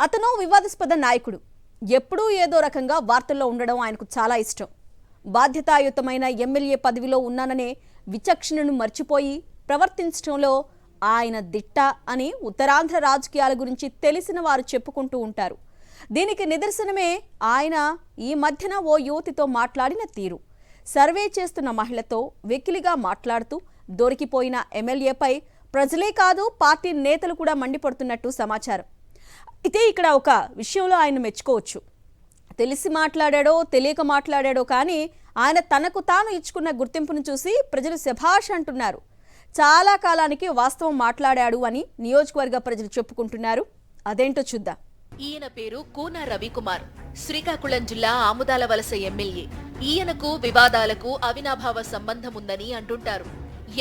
అతను వివాదాస్పద నాయకుడు. ఎప్పుడూ ఏదో రకంగా వార్తల్లో ఉండడం ఆయనకు చాలా ఇష్టం. బాధ్యతాయుతమైన ఎమ్మెల్యే పదవిలో ఉన్నాననే విచక్షణను మర్చిపోయి ప్రవర్తించడంలో ఆయన దిట్ట అని ఉత్తరాంధ్ర రాజకీయాల గురించి తెలిసిన వారు చెప్పుకుంటూ ఉంటారు. దీనికి నిదర్శనమే ఆయన ఈ మధ్యన ఓ యువతితో మాట్లాడిన తీరు. సర్వే చేస్తున్న మహిళతో వెకిలిగా మాట్లాడుతూ దొరికిపోయిన ఎమ్మెల్యేపై ప్రజలే కాదు పార్టీ నేతలు కూడా మండిపడుతున్నట్టు సమాచారం. అయితే ఇక్కడ ఒక విషయంలో ఆయన మెచ్చుకోవచ్చు. తెలిసి మాట్లాడాడో తెలియక మాట్లాడాడో కానీ ఆయన తనకు తాను ఇచ్చుకున్న గుర్తింపును చూసి ప్రజలు శభాష్ అంటున్నారు. చాలా కాలానికి వాస్తవం మాట్లాడాడు అని నియోజకవర్గ ప్రజలు చెప్పుకుంటున్నారు. అదేంటో చూద్దాం. ఈయన పేరు కూన రవికుమార్, శ్రీకాకుళం జిల్లా ఆముదాల వలస ఎమ్మెల్యే. ఈయనకు వివాదాలకు అవినాభావ సంబంధం ఉందని అంటుంటారు.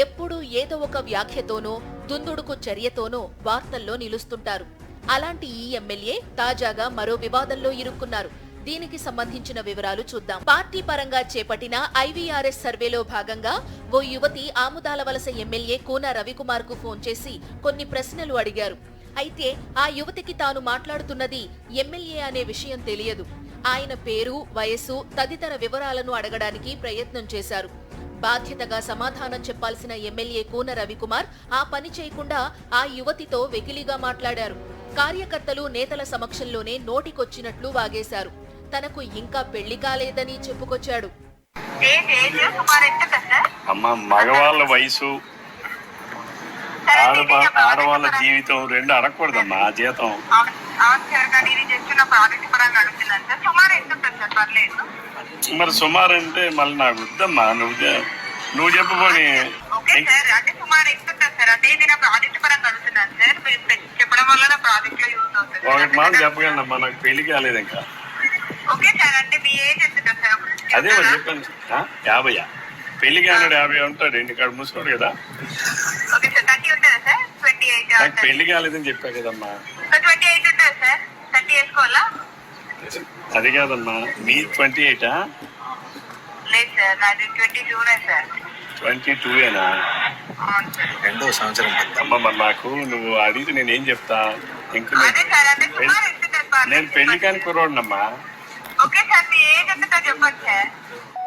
ఎప్పుడూ ఏదో ఒక వ్యాఖ్యతోనో దుందుడుకు చర్యతోనో వార్తల్లో నిలుస్తుంటారు. అలాంటి ఈ ఎమ్మెల్యే తాజాగా మరో వివాదంలో ఇరుక్కున్నారు. దీనికి సంబంధించిన వివరాలు చూద్దాం. పార్టీ పరంగా చేపట్టిన ఐవీఆర్ఎస్ సర్వేలో భాగంగా ఓ యువతి ఆముదాల వలస ఎమ్మెల్యే కూన రవికుమార్ కు ఫోన్ చేసి కొన్ని ప్రశ్నలు అడిగారు. అయితే ఆ యువతికి తాను మాట్లాడుతున్నది ఎమ్మెల్యే అనే విషయం తెలియదు. ఆయన పేరు, వయస్సు తదితర వివరాలను అడగడానికి ప్రయత్నం చేశారు. బాధ్యతగా సమాధానం చెప్పాల్సిన ఎమ్మెల్యే కూన రవికుమార్ ఆ పని చేయకుండా ఆ యువతితో వెకిలిగా మాట్లాడారు. కార్యకర్తలు నేతల సమక్షంలోనే నోటికొచ్చినట్లు వాగేశారు. తనకు ఇంకా పెళ్లి కాలేదని చెప్పుకొచ్చాడు. మగవాళ్ళ వయసు ఆడవాళ్ళ జీవితం రెండు అడగకూడదమ్మా. జీతం మరి సుమారు అంటే మళ్ళీ నాకు వద్దమ్మా. నువ్వు చెప్పుకొని ఒకటి మాట చెప్పగలనమ్మా, నాకు పెళ్లి కాలేదు ఇంకా. అదే మరి చెప్పాను, 50. పెళ్లి కానాడు 50 ఉంటాడు. ఇక్కడ ముసుకోడు కదా. నాకు పెళ్లి కాలేదని చెప్పా కదమ్మా. అది కాదమ్మా, మీ 28 22ఏనా? 2వ సంవత్సరం అమ్మ. మరి నాకు నువ్వు అడిగితే నేనేం చెప్తా? ఇంకా నేను పెళ్లి కాని కుర్రోడినమ్మా.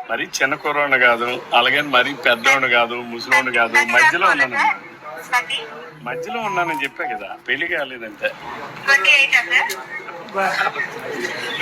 మరి చిన్న కుర్రోడు కాదు, అలాగే మరి పెద్దోడు కాదు, ముసలోడు కాదు, మధ్యలో ఉన్నానని చెప్పా కదా. పెళ్లి కాలేదంటే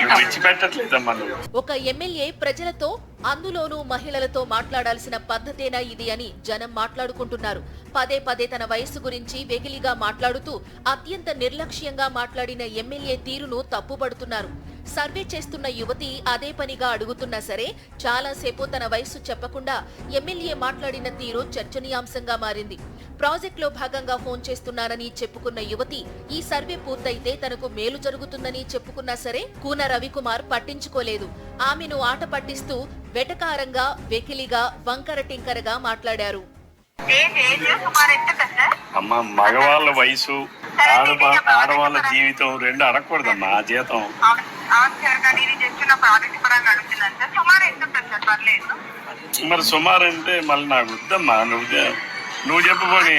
విడిచిపెట్టట్లేదమ్మా నువ్వు. ఒక ఎమ్మెల్యే ప్రజలతో, అందులోనూ మహిళలతో మాట్లాడాల్సిన పద్ధతేనా ఇది అని జనం మాట్లాడుకుంటున్నారు. పదే పదే తన వయస్సు గురించి వెకిలిగా మాట్లాడుతూ అత్యంత నిర్లక్ష్యంగా మాట్లాడిన ఎమ్మెల్యే తీరును తప్పుపడుతున్నారు. సర్వే చేస్తున్న యువతి అదే పనిగా అడుగుతున్నా సరే చాలాసేపు తన వయస్సు చెప్పకుండా ఎమ్మెల్యే మాట్లాడిన తీరు చర్చనీయాంశంగా మారింది. ప్రాజెక్టులో భాగంగా ఫోన్ చేస్తున్నానని చెప్పుకున్న యువతి ఈ సర్వే పూర్తయితే తనకు మేలు జరుగుతుందని చెప్పుకున్నా సరే కూన రవికుమార్ పట్టించుకోలేదు. ఆమెను ఆట పట్టిస్తూ వెటకారంగా, వెకిలిగా, వంకర టింకరగా మాట్లాడారు. అమ్మ, మగవాళ్ళ వయసు ఆడవాళ్ళ జీవితం రెండు అడగకూడదమ్మా. జీతం మరి సుమారు అంటే మళ్ళీ నాకు వద్దమ్మా. నువ్వు చెప్పుకొని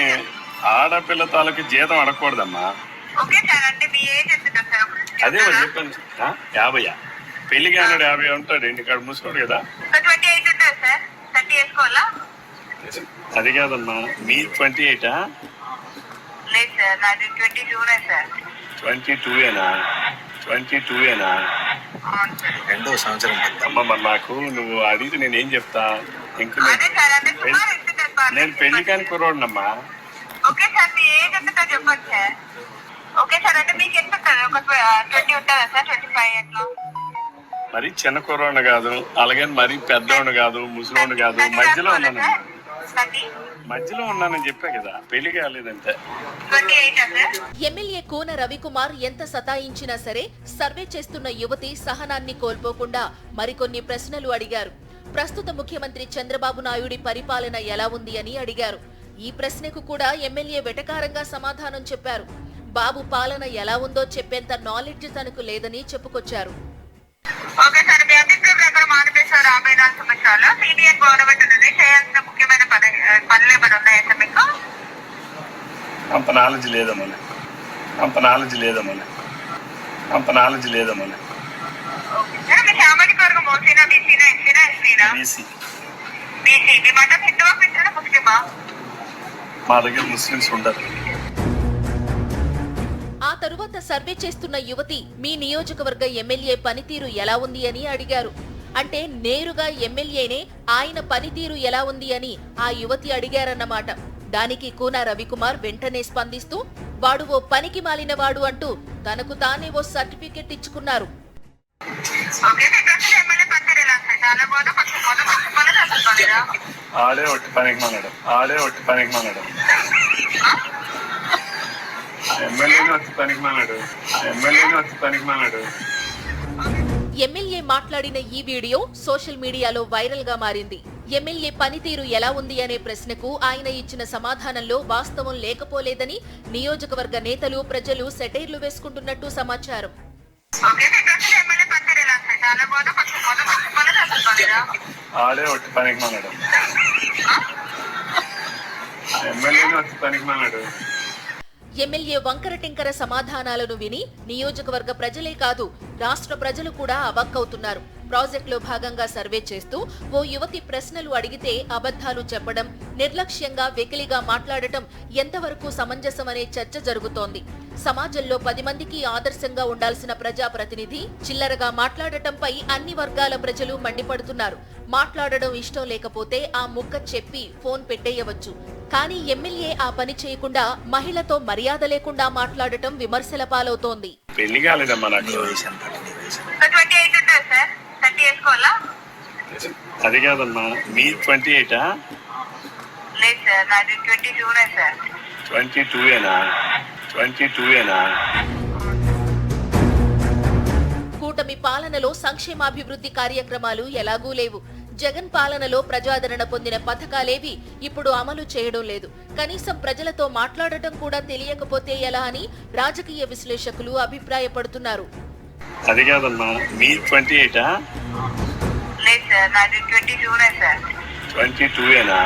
ఆడపిల్ల తాలూకు జీతం అడగకూడదమ్మా. అదే మరి చెప్పాను, 50. పెళ్లి కానాడు 50 ఉంటాడు. ఇక్కడ ముసుకోడు కదా. అది కాదమ్మా, మీ 28 22ఏనా? 2వ సంవత్సరం అమ్మ. మరి నాకు నువ్వు అడిగితే నేనేం చెప్తా? ఇంకా నేను పెళ్లి కాని కుర్రోడినమ్మా. మరి చిన్న కుర్రోడు కాదు, అలాగే మరి పెద్దోడు కాదు, ముసలోడు కాదు, మధ్యలో ఉన్నానని చెప్పా కదా. పెళ్లి కాలేదంటే ఎమ్మెల్యే కూన రవికుమార్ ఎంత సతాయించినా సరే సర్వే చేస్తున్న యువతి సహనాన్ని కోల్పోకుండా మరికొన్ని ప్రశ్నలు అడిగారు. ప్రస్తుత ముఖ్యమంత్రి చంద్రబాబు నాయుడి పరిపాలన ఎలా ఉంది అని అడిగారు. ఈ ప్రశ్నకు కూడా ఎమ్మెల్యే వెటకారంగా సమాధానం చెప్పారు. బాబు పాలన ఎలా ఉందో చెప్పేంత నాలెడ్జ్ తనకు లేదని చెప్పుకొచ్చారు. అంత నాలెడ్జ్ లేదమ్మా. అంత నాలెడ్జ్ లేదమ్మా నాకు. ఓకే సార్, మీ సామాజిక వర్గం ఓసీనా, బీసీనా, ఎస్సీనా, ఎస్టీనా? బీసీ. బీసీ. మీ మతం హిందువా, క్రిస్టియనా, ముస్లిమా? మా దగ్గర ముస్లిమ్స్ ఉండరు. ఆ తరువాత సర్వే చేస్తున్న యువతి మీ నియోజకవర్గ ఎమ్మెల్యే పనితీరు ఎలా ఉంది అని అడిగారు. అంటే నేరుగా ఎమ్మెల్యేనే ఆయన పనితీరు ఎలా ఉంది అని ఆ యువతి అడిగారన్నమాట. దానికి కూన రవికుమార్ వెంటనే స్పందిస్తూ వాడు ఓ పనికి మాలినవాడు అంటూ తనకు తానే ఓ సర్టిఫికెట్ ఇచ్చుకున్నారు. ఓకే, మీ ప్రజలు ఎమ్మెల్యే పనితీరు ఎలా ఉంది? చాలా బాగుందా, కొంచెం బాగుందా, కొంచెం బాగుందా, అసలు బాగాలేదా? ఆడే ఒట్టి పనికి మానాడు. ఎమ్మెల్యేని వచ్చి పనికి మానాడు. ఎమ్మెల్యే మాట్లాడిన ఈ వీడియో సోషల్ మీడియాలో వైరల్ గా మారింది. ఎమ్మెల్యే పనితీరు ఎలా ఉంది అనే ప్రశ్నకు ఆయన ఇచ్చిన సమాధానంలో వాస్తవం లేకపోలేదని నియోజకవర్గ నేతలు, ప్రజలు సెటైర్లు వేసుకుంటున్నట్టు సమాచారం. ఓకే, మీ ప్రజలు ఎమ్మెల్యే పనితీరు ఎలా ఉంది? చాలా బాగుందా, కొంచెం బాగుందా, కొంచెం బాగుందా, అసలు బాగాలేదా? ఆడే ఒట్టి పనికి మానాడు. ఎమ్మెల్యే వంకర టింకర సమాధానాలను విని నియోజకవర్గ ప్రజలే కాదు రాష్ట్ర ప్రజలు కూడా అవాక్కవుతున్నారు. ప్రాజెక్టులో భాగంగా సర్వే చేస్తూ ఓ యువతి ప్రశ్నలు అడిగితే అబద్ధాలు చెప్పడం, నిర్లక్ష్యంగా వెకిలిగా మాట్లాడటం ఎంతవరకు సమంజసమనే చర్చ జరుగుతోంది. సమాజంలో 10 మందికి ఆదర్శంగా ఉండాల్సిన ప్రజాప్రతినిధి చిల్లరగా మాట్లాడటంపై అన్ని వర్గాల ప్రజలు మండిపడుతున్నారు. మాట్లాడడం ఇష్టం లేకపోతే ఆ ముక్క చెప్పి ఫోన్ పెట్టేయవచ్చు. కానీ ఎమ్మెల్యే ఆ పని చేయకుండా మహిళతో మర్యాద లేకుండా మాట్లాడటం విమర్శల పాలవుతోంది. పెళ్లి కాలేదమ్మా నాకు. నీ వయసు ఎంత అంటే నీ వయసు ఎంత? 28 ఉంటుంది సార్, 30 వేసుకోవాలా? అది కాదమ్మా, మీ 28ఆ? లేదు సార్, నాది 22 సార్. 22ఏనా? కూటమి పాలనలో సంక్షేమాభివృద్ధి కార్యక్రమాలు ఎలాగూ లేవు. జగన్ పాలనలో ప్రజాదరణ పొందిన పథకాలేవి ఇప్పుడు అమలు చేయడం లేదు. కనీసం ప్రజలతో మాట్లాడటం కూడా తెలియకపోతే ఎలా అని రాజకీయ విశ్లేషకులు అభిప్రాయపడుతున్నారు. అది కాదమ్మా, మీ 28ఆ? లేదు సార్, నాది 22 సార్. 22ఏనా?